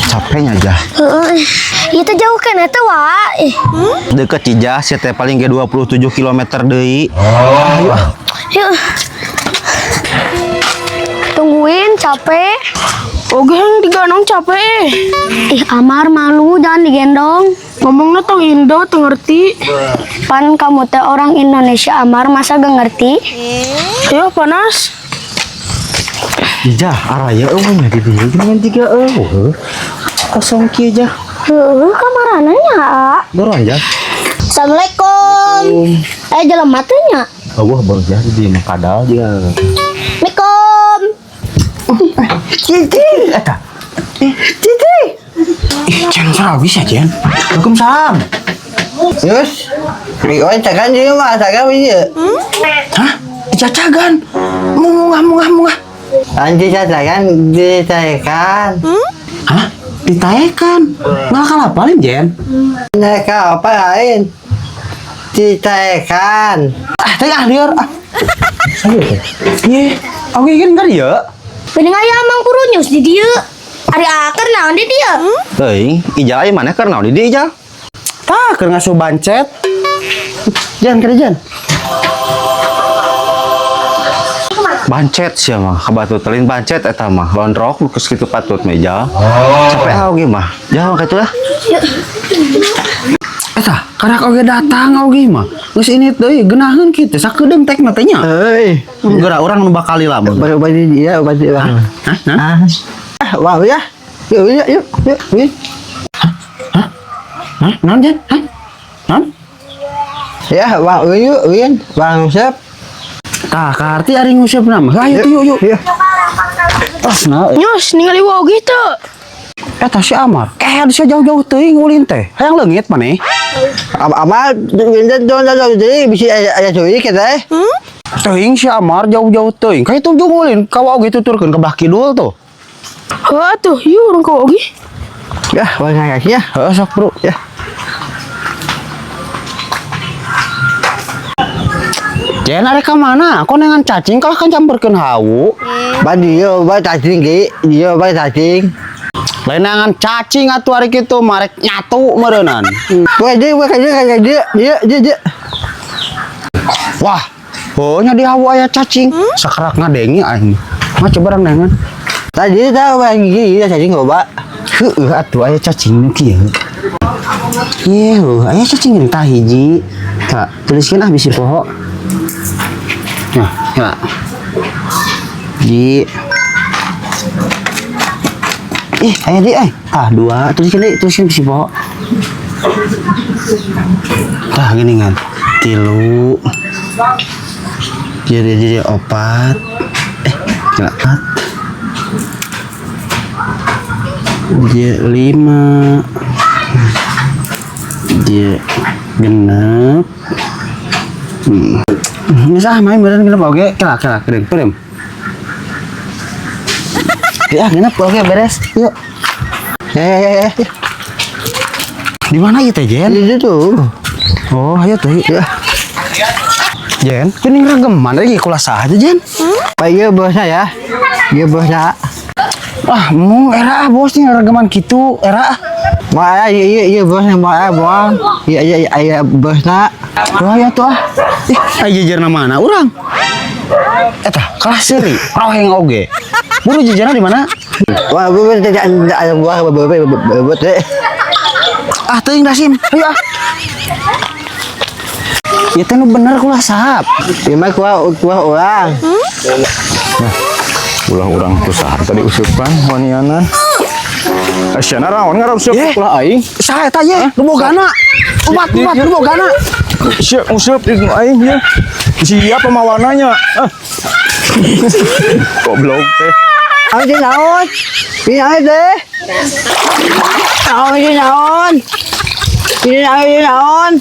capeknya aja. Itu jauh kan eta wa. Deket Cijah, saya teh paling ke 27 km deui. Ayo. Yuk. Tungguin capek. Oke yang digendong capek. Ih, Amar malu jangan digendong. Ngomongnya tong Indo, tong ngerti. Pan kamu teh orang Indonesia, Amar, masa gak ngerti? Ya panas. Cijah, araya eueuhnya di dieu geuningan jiga eueuh. Kosong kieu aja. Kamarananya. Doron aja. Assalamualaikum. Jalan matanya. Eueuh baru jadi di makadal juga. Assalamualaikum. Cici, eta. Cici. Jen sarawis ya, Jen. Waalaikumsalam. Yus, oi cagan dia mah cagan dia. Hah? Cacagan. Mungah. Anjing cagan ditaekan. Hah? Ditaekan. Ngalakal apalin, Jen? Neka apa lain? Ditaekan. Teh liar. Ye, oke kan enggak ya? Bening aya Mang Puru nyus di dieu. Ari aker naon di dieu? Teuing, ijal aya maneh keur naon di dieu ijal? Tah, keur ngasuh bancet. Jan, kada Jan. Bancet sia mah, kabatut telin bancet eta mah. Lonrok geus kitu patut meja. Capek oge mah. Jauh kitu lah. Eta, karak oge datang oge mah. Geus ini deui geunaheun kitu sakedeung tekna teh nya. Euy, Geura urang nu bakal lamun. baru dia obat dia. Hah? Wah ya. Yuk. Hah? Naon Jan? Hah? Naon? Ya, wah yuk, Bang Sep. Tah, karti ari nguseup nama. Ayo tuh yuk. Nah, Nyus ningali wow gitu. eta si Amar. Sia jauh-jauh teuing ulin teh. Hayang leungit maneh. Ama don jadi bisa aya cuy kita. Teuing si Amar jauh-jauh teuing. Ka itu jeung ulin ka wae tuturkeun ke belah kidul tuh. Hah tuh, yuk orang kau oge. Ya, banyak ya. Heeh, sok bro. Ya. Jen arek ka mana? Konengan cacing kalah kan campurkeun hawu. Dia cacing ki, dia cacing. Lainangan cacing atuh ari kitu marek nyatu meureunnan. Wah, dia. Wah, nya di hawu aya cacing. Sakerak ngadengi aing. Mah coba rang nengan. Tadi tahu bang gigi cacing coba. Heueuh atuh aya cacing nu kieu. Ieu, aya cacing tah hiji. Tah, tuliskeun bisi poho. Nah, ya. Aya di dua, tuliskeun bisi poho. Tah geuningan. 3. Jadi 4. 4. Dia 5. Dia genep. Misah main beneran genep oge, kelak kerim. Ya genep oge beres. Yuk. Ya. Di mana ieu teh, Jen? Di situ. Oh, ayo tuh. Ya. Jen, geuning rageman lagi kula saha aja, Jen? Pak iya bosnya ya. Iya bosnya. Mung era bosnya rageman kitu, era. Mau iya bosnya mau buang. Iya bosnya. Wah ya tuh jajarna mana urang? Eta kalah seuri, roheng oge. Buru jajarna di mana? Wah, tidak ada buah bebet deh. Teuing Dasim, ayo Ya teh nu bener kulah sahab. Ieu mah kuah orang. Ulah urang ku sahab tadi usupan waniana. Asyana raon ngaruseup ulah aing. Saha eta ye? Nu bogana. Umat nu bogana. Syek useup di aing ye. Siap pemawananya. Goblok teh. Ang naon? Pinai deh. Ang naon? Pinai naon?